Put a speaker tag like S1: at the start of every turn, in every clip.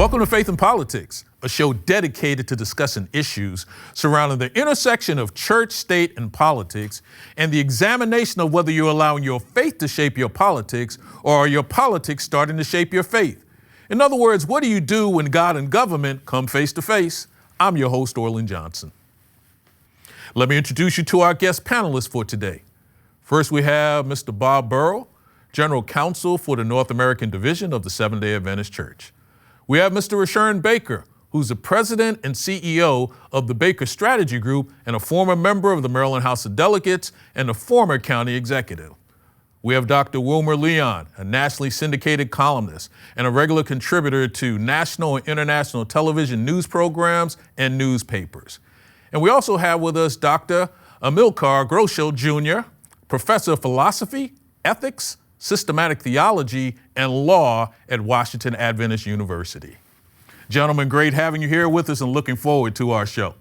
S1: Welcome to Faith and Politics, a show dedicated to discussing issues surrounding the intersection of church, state, and politics, and the examination of whether you're allowing your faith to shape your politics or are your politics starting to shape your faith. In other words, what do you do when God and government come face to face? I'm your host, Orlin Johnson. Let me introduce you to our guest panelists for today. First, we have Mr. Bob Burrow, General Counsel for the North American Division of the Seventh-day Adventist Church. We have Mr. Rashawn Baker, who's the president and CEO of the Baker Strategy Group and a former member of the Maryland House of Delegates and a former county executive. We have Dr. Wilmer Leon, a nationally syndicated columnist and a regular contributor to national and international television news programs and newspapers. And we also have with us Dr. Amilcar Grosso Jr., professor of philosophy, ethics, systematic theology, and law at Washington Adventist University. Gentlemen, great having you here with us and looking forward to our show.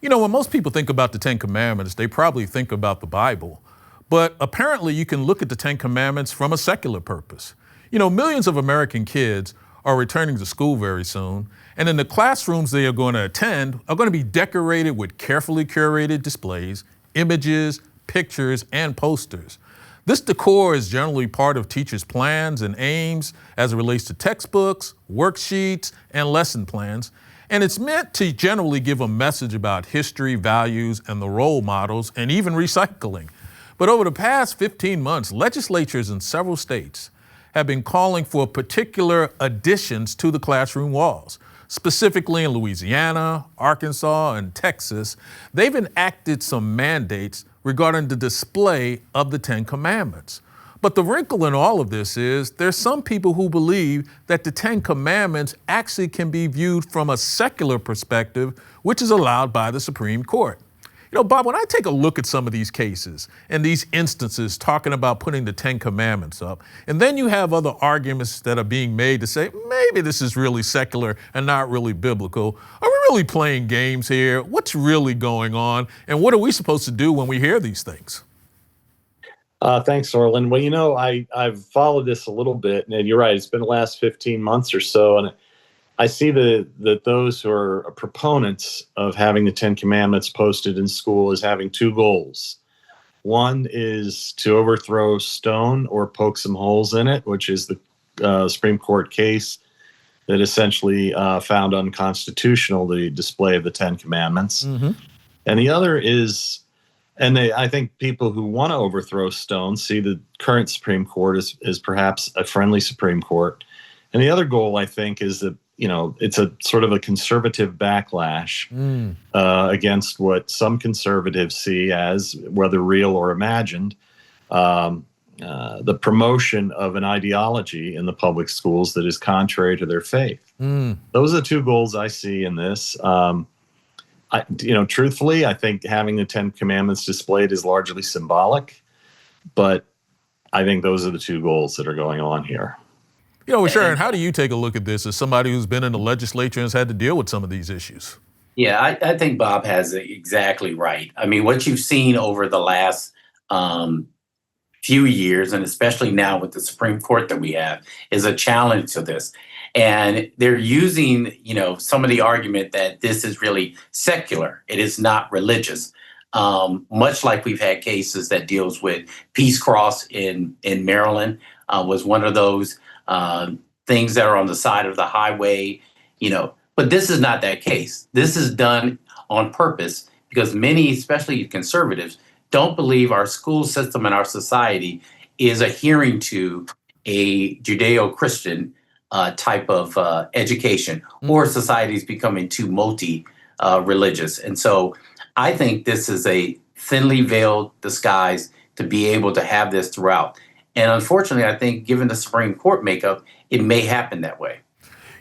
S1: You know, when most people think about the Ten Commandments, they probably think about the Bible. But apparently you can look at the Ten Commandments from a secular purpose. You know, millions of American kids are returning to school very soon, and in the classrooms they are going to attend are going to be decorated with carefully curated displays, images, pictures, and posters. This decor is generally part of teachers' plans and aims as it relates to textbooks, worksheets, and lesson plans, and it's meant to generally give a message about history, values, and the role models, and even recycling. But over the past 15 months, legislatures in several states have been calling for particular additions to the classroom walls. Specifically in Louisiana, Arkansas, and Texas, they've enacted some mandates regarding the display of the Ten Commandments. But the wrinkle in all of this is there's some people who believe that the Ten Commandments actually can be viewed from a secular perspective, which is allowed by the Supreme Court. You know, Bob, when I take a look at some of these cases and these instances talking about putting the Ten Commandments up, and then you have other arguments that are being made to say, maybe this is really secular and not really biblical. Are we really playing games here? What's really going on? And what are we supposed to do when we hear these things?
S2: Thanks, Orlin. Well, you know, I've followed this a little bit, and you're right, it's been the last 15 months or so, and I see that those who are proponents of having the Ten Commandments posted in school as having two goals. One is to overthrow stone or poke some holes in it, which is the Supreme Court case that essentially found unconstitutional the display of the Ten Commandments. Mm-hmm. And the other is, I think people who want to overthrow stone see the current Supreme Court as perhaps a friendly Supreme Court. And the other goal, I think, is that, you know, it's a sort of a conservative backlash against what some conservatives see as, whether real or imagined, the promotion of an ideology in the public schools that is contrary to their faith. Those are the two goals I see in this. Truthfully, I think having the Ten Commandments displayed is largely symbolic, but I think those are the two goals that are going on here.
S1: You know, Sharon, how do you take a look at this as somebody who's been in the legislature and has had to deal with some of these issues?
S3: Yeah, I think Bob has it exactly right. I mean, what you've seen over the last few years, and especially now with the Supreme Court that we have, is a challenge to this. And they're using, you know, some of the argument that this is really secular. It is not religious. Much like we've had cases that deals with Peace Cross in Maryland was one of those things that are on the side of the highway, you know, but this is not that case. This is done on purpose because many, especially conservatives, don't believe our school system and our society is adhering to a Judeo-Christian type of education, or society is becoming too multi-religious. And so I think this is a thinly veiled disguise to be able to have this throughout. And unfortunately, I think given the Supreme Court makeup, it may happen that way.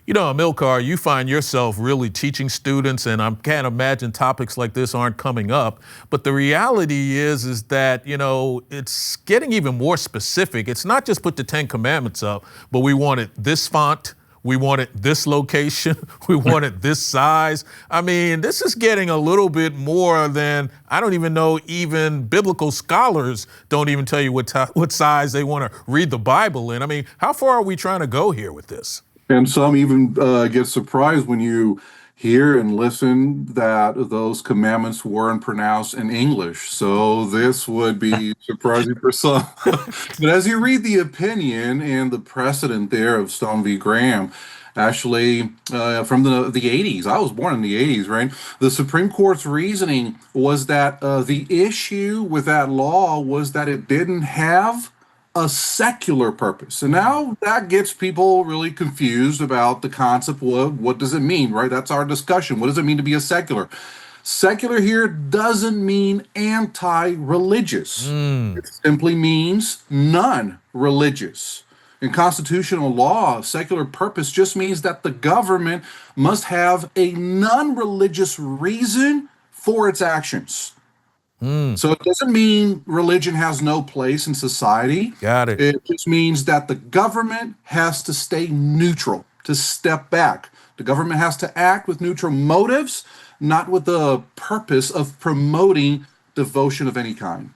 S1: You know, Amilcar, you find yourself really teaching students, and I can't imagine topics like this aren't coming up. But the reality is that, you know, it's getting even more specific. It's not just put the Ten Commandments up, but we wanted this font, We wanted this location. We wanted this size. I mean, this is getting a little bit more than, I don't even know, even biblical scholars don't even tell you what size they want to read the Bible in. I mean, how far are we trying to go here with this?
S4: And some even get surprised when you hear and listen that those commandments weren't pronounced in English. So this would be surprising for some. But as you read the opinion and the precedent there of Stone v. Graham, actually from the 80s, I was born in the 80s, right? The Supreme Court's reasoning was that the issue with that law was that it didn't have a secular purpose. And now that gets people really confused about the concept. What does it mean, right? That's our discussion. What does it mean to be a secular? Secular here doesn't mean anti-religious. It simply means non-religious. In constitutional law, secular purpose just means that the government must have a non-religious reason for its actions. So it doesn't mean religion has no place in society.
S1: Got it.
S4: It just means that the government has to stay neutral, to step back. The government has to act with neutral motives, not with the purpose of promoting devotion of any kind.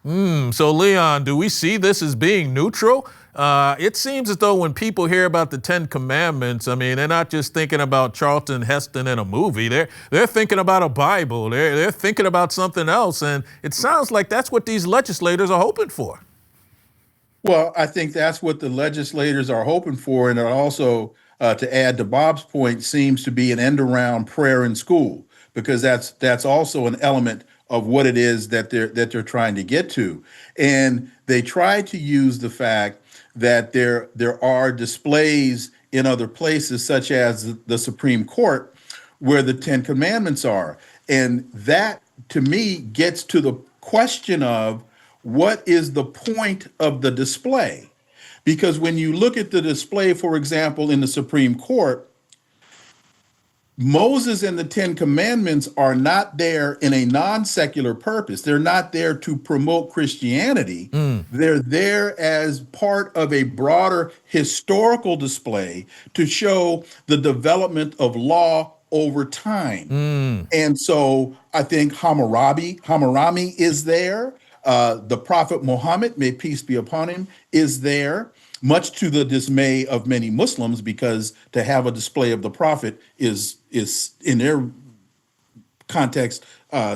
S1: So, Leon, do we see this as being neutral? It seems as though when people hear about the Ten Commandments, I mean, they're not just thinking about Charlton Heston in a movie. They're thinking about a Bible. They're thinking about something else. And it sounds like that's what these legislators are hoping for.
S5: Well, I think that's what the legislators are hoping for. And it also, to add to Bob's point, seems to be an end around prayer in school, because that's also an element of what it is that they're trying to get to. And they try to use the fact that there are displays in other places, such as the Supreme Court, where the Ten Commandments are. And that, to me, gets to the question of what is the point of the display? Because when you look at the display, for example, in the Supreme Court, Moses and the Ten Commandments are not there in a non-secular purpose. They're not there to promote Christianity. They're there as part of a broader historical display to show the development of law over time. And so I think Hammurabi is there. The Prophet Muhammad, may peace be upon him, is there, much to the dismay of many Muslims, because to have a display of the Prophet is in their context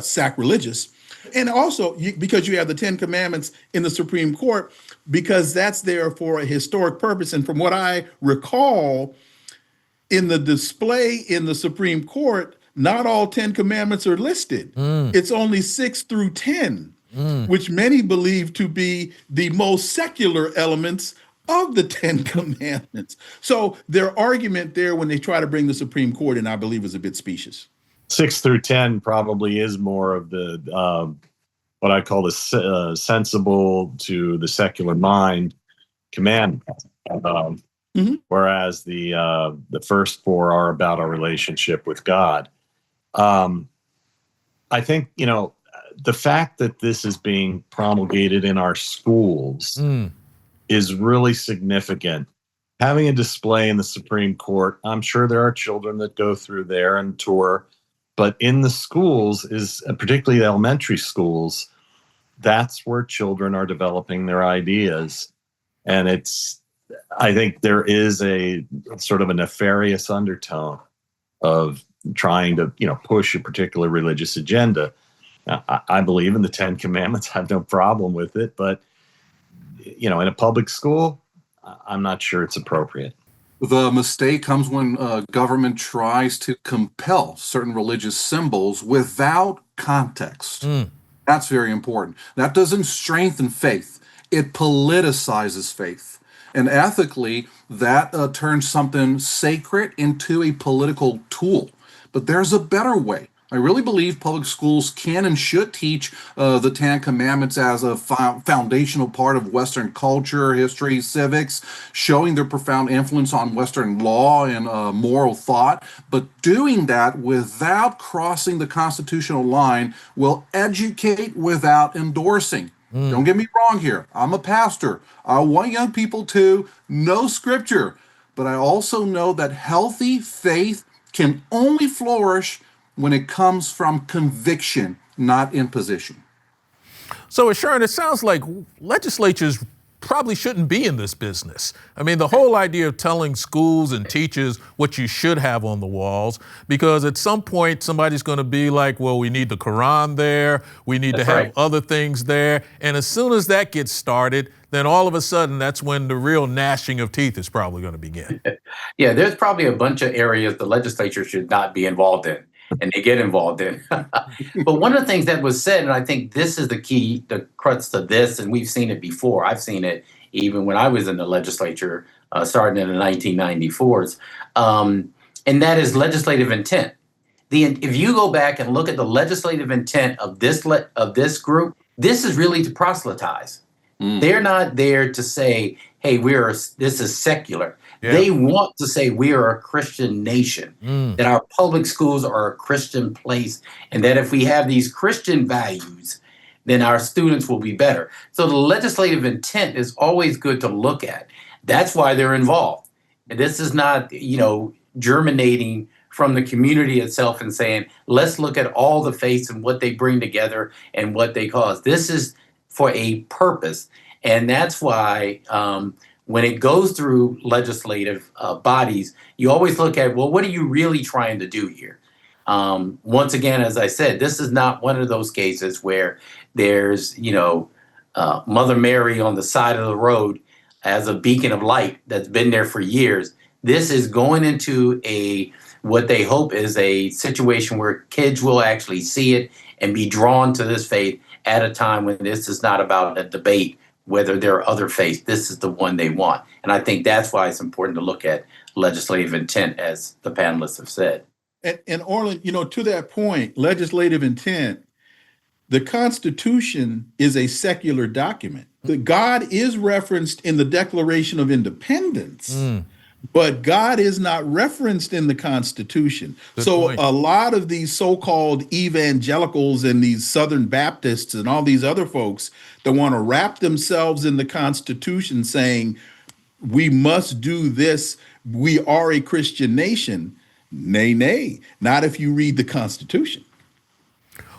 S5: sacrilegious. And also because you have the Ten Commandments in the Supreme Court, because that's there for a historic purpose. And from what I recall, in the display in the Supreme Court, not all 10 commandments are listed. It's only 6 through 10, which many believe to be the most secular elements of the Ten Commandments. So their argument there when they try to bring the Supreme Court in, I believe, is a bit specious.
S2: 6 through 10 probably is more of the what I call the sensible to the secular mind command. Whereas the first 4 are about our relationship with God. I think, the fact that this is being promulgated in our schools is really significant. Having a display in the Supreme Court, I'm sure there are children that go through there and tour, but in the schools, particularly the elementary schools, that's where children are developing their ideas. And I think there is a sort of a nefarious undertone of trying to, push a particular religious agenda. Now, I believe in the Ten Commandments. I have no problem with it, but in a public school, I'm not sure it's appropriate.
S4: The mistake comes when government tries to compel certain religious symbols without context. That's very important. That doesn't strengthen faith. It politicizes faith. And ethically, that turns something sacred into a political tool. But there's a better way. I really believe public schools can and should teach the Ten Commandments as a foundational part of Western culture, history, civics, showing their profound influence on Western law and moral thought. But doing that without crossing the constitutional line will educate without endorsing. Don't get me wrong here. I'm a pastor. I want young people to know Scripture, but I also know that healthy faith can only flourish when it comes from conviction, not imposition.
S1: So, Sharon, it sounds like legislatures probably shouldn't be in this business. I mean, the whole idea of telling schools and teachers what you should have on the walls, because at some point somebody's going to be like, well, we need the Quran there, we need to have other things there. And as soon as that gets started, then all of a sudden that's when the real gnashing of teeth is probably going to begin.
S3: Yeah, there's probably a bunch of areas the legislature should not be involved in, and they get involved in. But one of the things that was said, and I think this is the key, the crux to this, and we've seen it before. I've seen it even when I was in the legislature, starting in the 1994s, and that is legislative intent. If you go back and look at the legislative intent of this group, this is really to proselytize. They're not there to say, hey, this is secular. Yeah. They want to say we are a Christian nation, that our public schools are a Christian place, and that if we have these Christian values, then our students will be better. So the legislative intent is always good to look at. That's why they're involved. And this is not, germinating from the community itself and saying, let's look at all the faiths and what they bring together and what they cause. This is for a purpose. And that's why when it goes through legislative bodies, you always look at, well, what are you really trying to do here? Once again, as I said, this is not one of those cases where there's, Mother Mary on the side of the road as a beacon of light that's been there for years. This is going into what they hope is a situation where kids will actually see it and be drawn to this faith at a time when this is not about a debate whether there are other faiths. This is the one they want. And I think that's why it's important to look at legislative intent, as the panelists have said.
S5: And Orland, to that point, legislative intent, the Constitution is a secular document. God is referenced in the Declaration of Independence, but God is not referenced in the Constitution. Good point. A lot of these so-called evangelicals and these Southern Baptists and all these other folks that want to wrap themselves in the Constitution saying, we must do this, we are a Christian nation. Nay, not if you read the Constitution.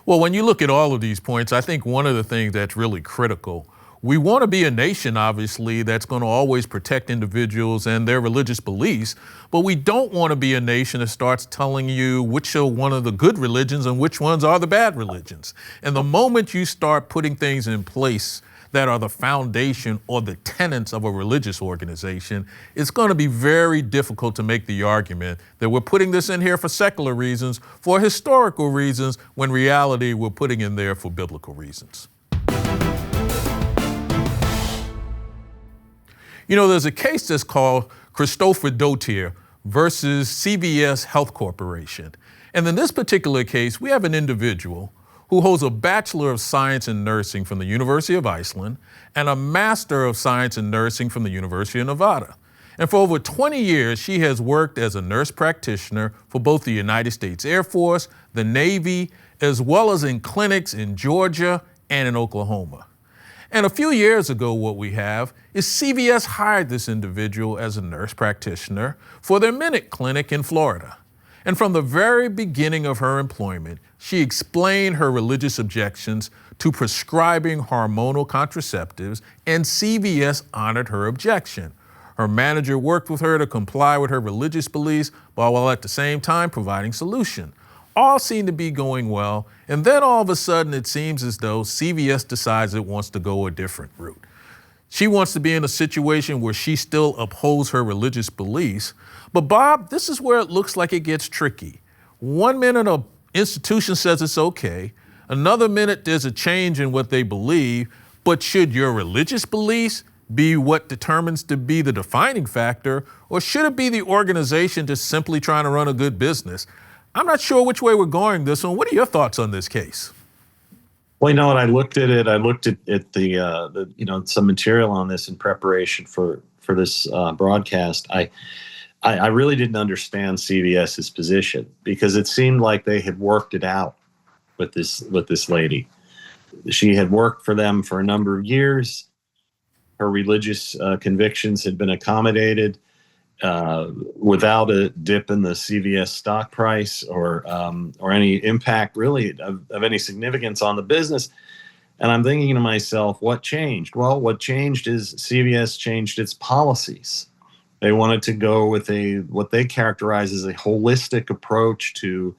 S1: Well, when you look at all of these points, I think one of the things that's really critical, we want to be a nation, obviously, that's going to always protect individuals and their religious beliefs, but we don't want to be a nation that starts telling you which are one of the good religions and which ones are the bad religions. And the moment you start putting things in place that are the foundation or the tenets of a religious organization, it's going to be very difficult to make the argument that we're putting this in here for secular reasons, for historical reasons, when reality we're putting in there for biblical reasons. There's a case that's called Kristofersdottir versus CVS Health Corporation. And in this particular case, we have an individual who holds a Bachelor of Science in Nursing from the University of Iceland and a Master of Science in Nursing from the University of Nevada. And for over 20 years, she has worked as a nurse practitioner for both the United States Air Force, the Navy, as well as in clinics in Georgia and in Oklahoma. And a few years ago, what we have is CVS hired this individual as a nurse practitioner for their Minute Clinic in Florida. And from the very beginning of her employment, she explained her religious objections to prescribing hormonal contraceptives, and CVS honored her objection. Her manager worked with her to comply with her religious beliefs while at the same time providing solution. All seemed to be going well, and then all of a sudden it seems as though CVS decides it wants to go a different route. She wants to be in a situation where she still upholds her religious beliefs. But Bob, this is where it looks like it gets tricky. 1 minute an institution says it's okay, another minute there's a change in what they believe, but should your religious beliefs be what determines to be the defining factor, or should it be the organization just simply trying to run a good business? I'm not sure which way we're going this one. What are your thoughts on this case?
S2: Well, when I looked at it, I looked at the some material on this in preparation for this broadcast. I really didn't understand CVS's position, because it seemed like they had worked it out with this lady. She had worked for them for a number of years. Her religious convictions had been accommodated, without a dip in the CVS stock price or any impact really of any significance on the business. And I'm thinking to myself, what changed? Well, what changed is CVS changed its policies. They wanted to go with what they characterize as a holistic approach to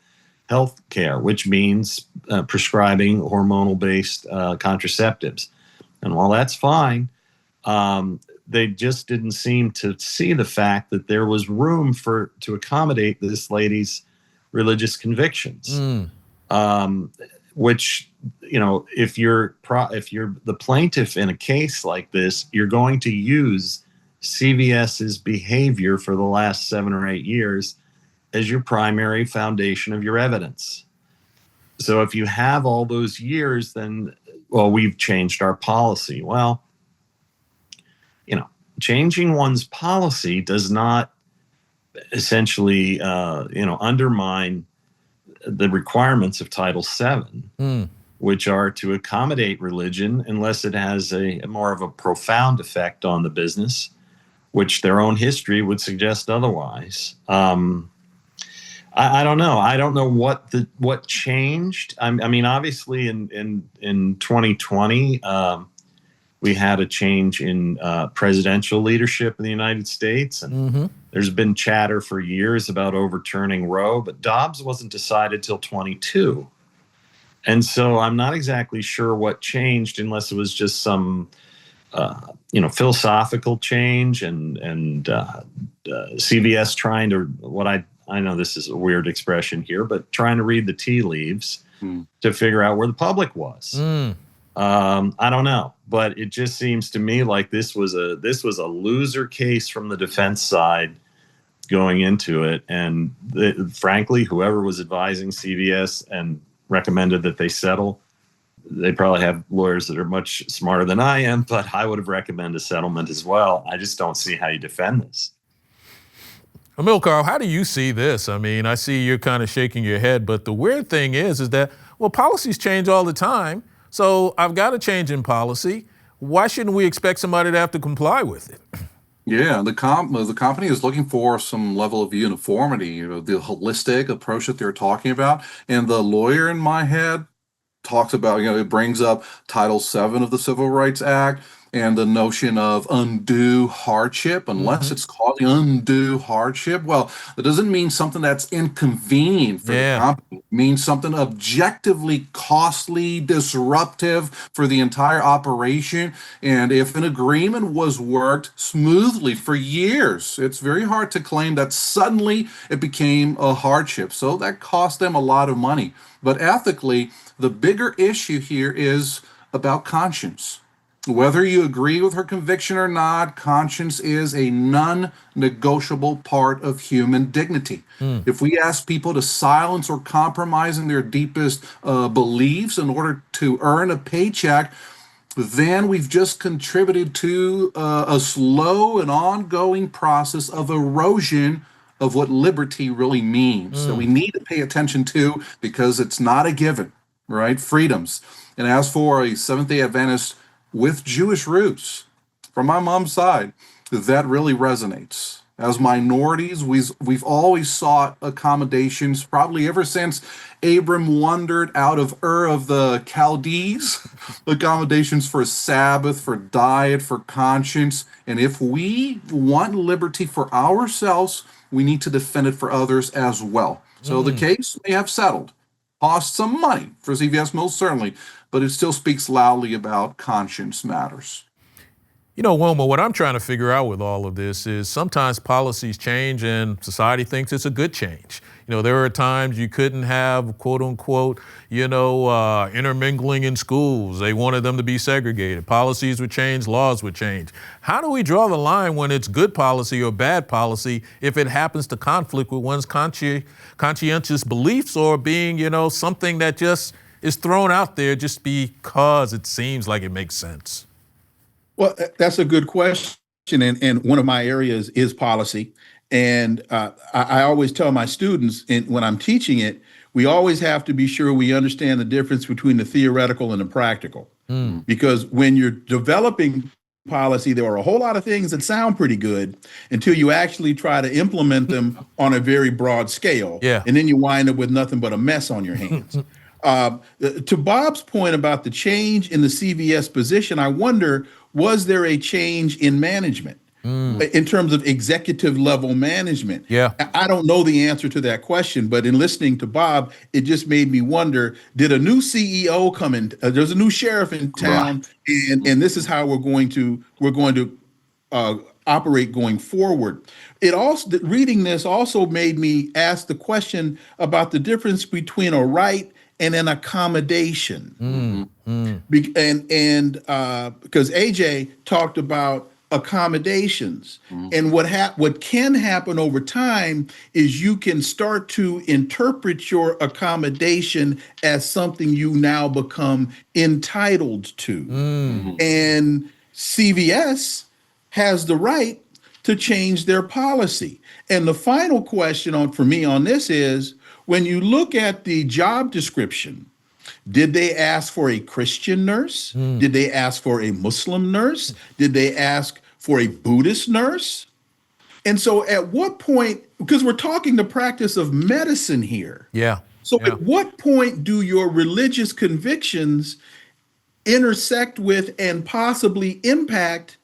S2: health care, which means prescribing hormonal-based contraceptives. And while that's fine, they just didn't seem to see the fact that there was room to accommodate this lady's religious convictions. Which, if you're the plaintiff in a case like this, you're going to use CVS's behavior for the last 7 or 8 years as your primary foundation of your evidence. So if you have all those years, then, well, we've changed our policy. Well, changing one's policy does not essentially, undermine the requirements of Title VII, which are to accommodate religion unless it has a more of a profound effect on the business, which their own history would suggest otherwise. I don't know. I don't know what changed. I mean, obviously, in 2020, we had a change in presidential leadership in the United States, and there's been chatter for years about overturning Roe, but Dobbs wasn't decided till 22. And so I'm not exactly sure what changed, unless it was just some, philosophical change and CVS trying to, I know this is a weird expression here, but trying to read the tea leaves to figure out where the public was. I don't know, but it just seems to me like this was a loser case from the defense side going into it, and frankly, whoever was advising CVS and recommended that they settle, they probably have lawyers that are much smarter than I am, but I would have recommended a settlement as well. I just don't see how you defend this.
S1: Amilcar, how do you see this? I mean, I see you're kind of shaking your head, but the weird thing is that, well, policies change all the time. So I've got a change in policy. Why shouldn't we expect somebody to have to comply with it?
S4: Yeah, the company is looking for some level of uniformity, the holistic approach that they're talking about. And the lawyer in my head talks about, it brings up Title VII of the Civil Rights Act and the notion of undue hardship, unless it's causing undue hardship. Well, it doesn't mean something that's inconvenient for the company. It means something objectively costly, disruptive for the entire operation. And if an agreement was worked smoothly for years, it's very hard to claim that suddenly it became a hardship. So that cost them a lot of money. But ethically, the bigger issue here is about conscience. Whether you agree with her conviction or not, conscience is a non-negotiable part of human dignity. If we ask people to silence or compromise in their deepest beliefs in order to earn a paycheck, then we've just contributed to a slow and ongoing process of erosion of what liberty really means. So we need to pay attention to, because it's not a given, right? Freedoms. And as for a Seventh-day Adventist with Jewish roots from my mom's side, that really resonates. As minorities, we've always sought accommodations, probably ever since Abram wandered out of Ur of the Chaldees, accommodations for Sabbath, for diet, for conscience. And if we want liberty for ourselves, we need to defend it for others as well. So the case may have settled. Cost some money for CVS, most certainly, but it still speaks loudly about conscience matters.
S1: Wilma, what I'm trying to figure out with all of this is sometimes policies change and society thinks it's a good change. There are times you couldn't have, quote unquote, intermingling in schools. They wanted them to be segregated. Policies would change, laws would change. How do we draw the line when it's good policy or bad policy if it happens to conflict with one's conscientious beliefs or being, something that just is thrown out there just because it seems like it makes sense?
S5: Well, that's a good question. And one of my areas is policy. And I always tell my students, when I'm teaching it, we always have to be sure we understand the difference between the theoretical and the practical. Because when you're developing policy, there are a whole lot of things that sound pretty good until you actually try to implement them on a very broad scale.
S1: Yeah.
S5: And then you wind up with nothing but a mess on your hands. To Bob's point about the change in the CVS position, I wonder, was there a change in management? In terms of executive level management?
S1: Yeah.
S5: I don't know the answer to that question, but in listening to Bob, it just made me wonder, did a new CEO come in? There's a new sheriff in town, and this is how we're going to operate going forward. It also, reading this also made me ask the question about the difference between a right and an accommodation. Because AJ talked about accommodations, and what can happen over time is you can start to interpret your accommodation as something you now become entitled to. And CVS has the right to change their policy. And the final question for me on this is, when you look at the job description, did they ask for a Christian nurse? Did they ask for a Muslim nurse? Did they ask for a Buddhist nurse? And so at what point, because we're talking the practice of medicine here.
S1: Yeah.
S5: So at what point do your religious convictions intersect with and possibly impact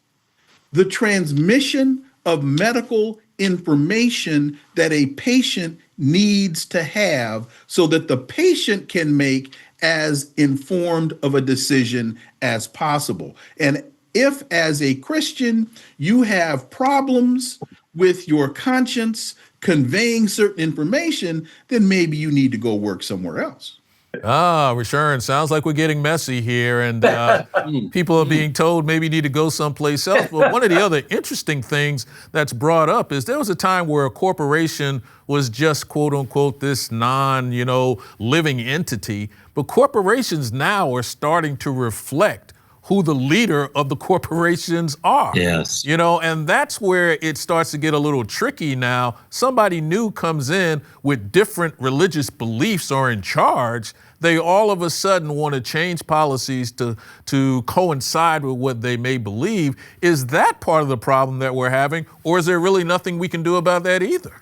S5: the transmission of medical information that a patient needs to have so that the patient can make as informed of a decision as possible? And if, as a Christian, you have problems with your conscience conveying certain information, then maybe you need to go work somewhere else.
S1: Rashawn, sounds like we're getting messy here, and people are being told maybe you need to go someplace else. But one of the other interesting things that's brought up is there was a time where a corporation was just, quote unquote, this living entity. But corporations now are starting to reflect who the leader of the corporations are.
S2: Yes.
S1: And that's where it starts to get a little tricky now. Somebody new comes in with different religious beliefs or in charge. They all of a sudden want to change policies to coincide with what they may believe. Is that part of the problem that we're having, or is there really nothing we can do about that either?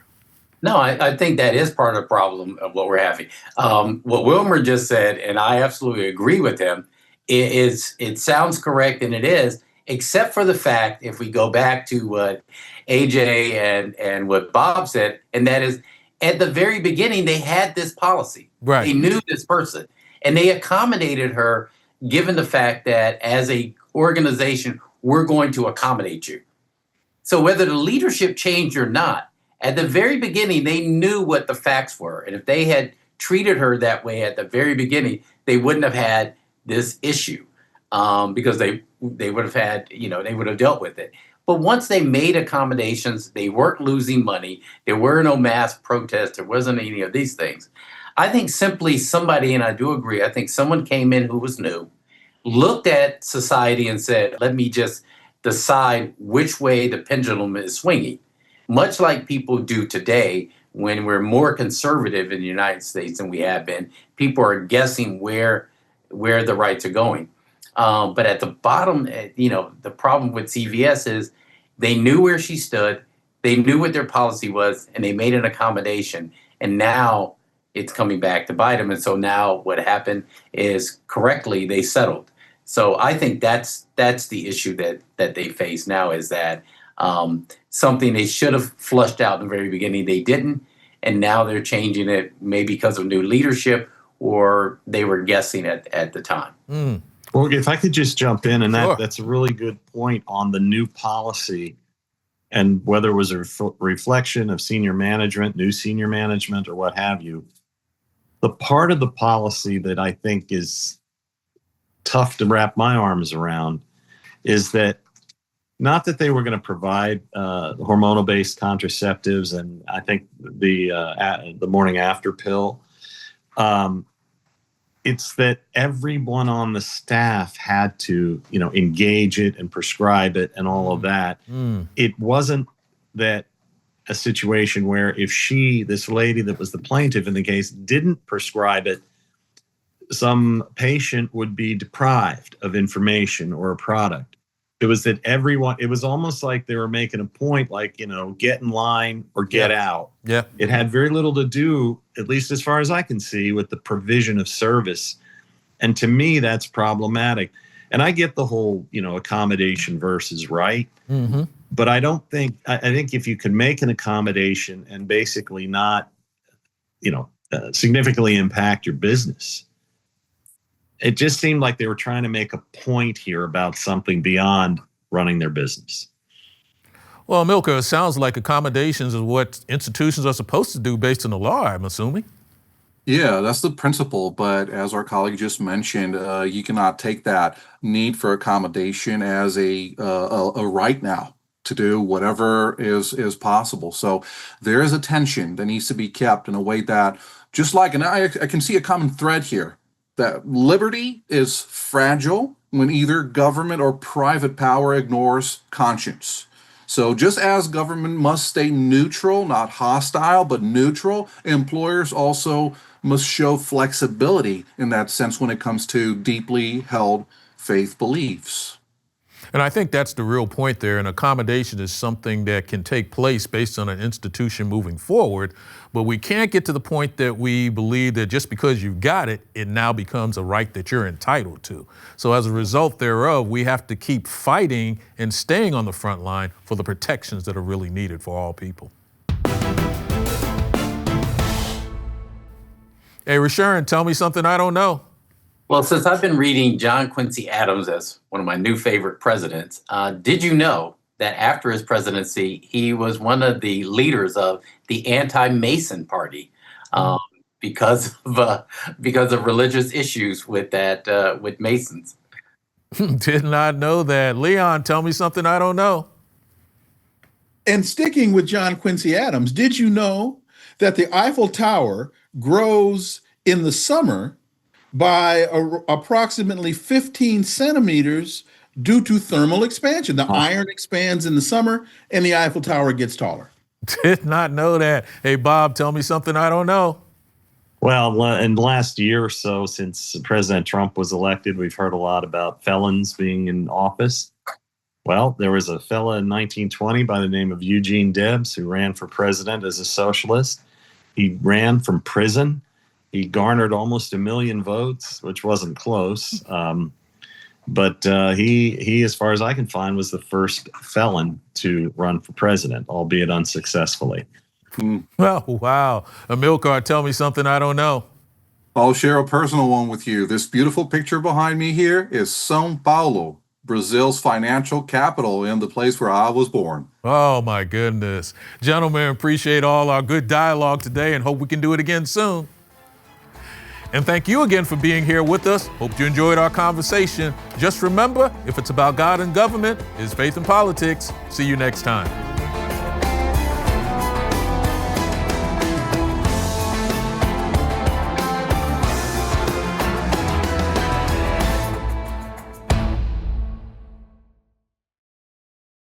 S3: No, I think that is part of the problem of what we're having. What Wilmer just said, and I absolutely agree with him, it sounds correct, and it is, except for the fact, if we go back to what AJ and what Bob said, and that is, at the very beginning, they had this policy.
S1: Right.
S3: They knew this person, and they accommodated her, given the fact that as a organization, we're going to accommodate you. So whether the leadership changed or not, at the very beginning, they knew what the facts were. And if they had treated her that way at the very beginning, they wouldn't have had this issue, because they would have had, they would have dealt with it. But once they made accommodations, they weren't losing money. There were no mass protests. There wasn't any of these things. I think simply somebody, and I do agree, I think someone came in who was new, looked at society and said, let me just decide which way the pendulum is swinging. Much like people do today when we're more conservative in the United States than we have been. People are guessing where the rights are going. But at the bottom, the problem with CVS is they knew where she stood, they knew what their policy was, and they made an accommodation. And now it's coming back to bite them. And so now what happened is, correctly, they settled. So I think that's the issue that they face now, is that something they should have flushed out in the very beginning, they didn't. And now they're changing it, maybe because of new leadership, or they were guessing at the time.
S2: Well, if I could just jump in, and
S1: Sure.
S2: that's a really good point on the new policy and whether it was a reflection of senior management, new senior management, or what have you. The part of the policy that I think is tough to wrap my arms around is that, not that they were going to provide hormonal-based contraceptives, and I think the morning after pill. It's that everyone on the staff had to, engage it and prescribe it and all of that. It wasn't that a situation where if this lady that was the plaintiff in the case, didn't prescribe it, some patient would be deprived of information or a product. It was that everyone, it was almost like they were making a point, like, get in line or get out.
S1: Yeah.
S2: It had very little to do, at least as far as I can see, with the provision of service. And to me, that's problematic. And I get the whole, accommodation versus right.
S1: Mm-hmm.
S2: But I think if you can make an accommodation and basically not, significantly impact your business, it just seemed like they were trying to make a point here about something beyond running their business.
S1: Well, Milka, it sounds like accommodations is what institutions are supposed to do based on the law, I'm assuming.
S4: Yeah, that's the principle. But as our colleague just mentioned, you cannot take that need for accommodation as a right now to do whatever is possible. So there is a tension that needs to be kept in a way that, just like, and I can see a common thread here, that liberty is fragile when either government or private power ignores conscience. So just as government must stay neutral, not hostile, but neutral, employers also must show flexibility in that sense when it comes to deeply held faith beliefs.
S1: And I think that's the real point there. An accommodation is something that can take place based on an institution moving forward, but we can't get to the point that we believe that just because you've got it, it now becomes a right that you're entitled to. So as a result thereof, we have to keep fighting and staying on the front line for the protections that are really needed for all people. Hey, Rashawn, tell me something I don't know.
S3: Well, since I've been reading John Quincy Adams as one of my new favorite presidents, did you know that after his presidency, he was one of the leaders of the anti-Mason party because of religious issues with Masons?
S1: Did not know that. Leon, tell me something I don't know.
S5: And sticking with John Quincy Adams, did you know that the Eiffel Tower grows in the summer by approximately 15 centimeters due to thermal expansion? The iron expands in the summer and the Eiffel Tower gets taller.
S1: Did not know that. Hey, Bob, tell me something I don't know.
S2: Well, in the last year or so, since President Trump was elected, we've heard a lot about felons being in office. Well, there was a fella in 1920 by the name of Eugene Debs who ran for president as a socialist. He ran from prison. He garnered almost 1 million votes, which wasn't close. But he, as far as I can find, was the first felon to run for president, albeit unsuccessfully.
S1: Oh, wow. Amilcar, tell me something I don't know.
S4: I'll share a personal one with you. This beautiful picture behind me here is São Paulo, Brazil's financial capital, and the place where I was born.
S1: Oh, my goodness. Gentlemen, appreciate all our good dialogue today and hope we can do it again soon. And thank you again for being here with us. Hope you enjoyed our conversation. Just remember, if it's about God and government, it's faith and politics. See you next time.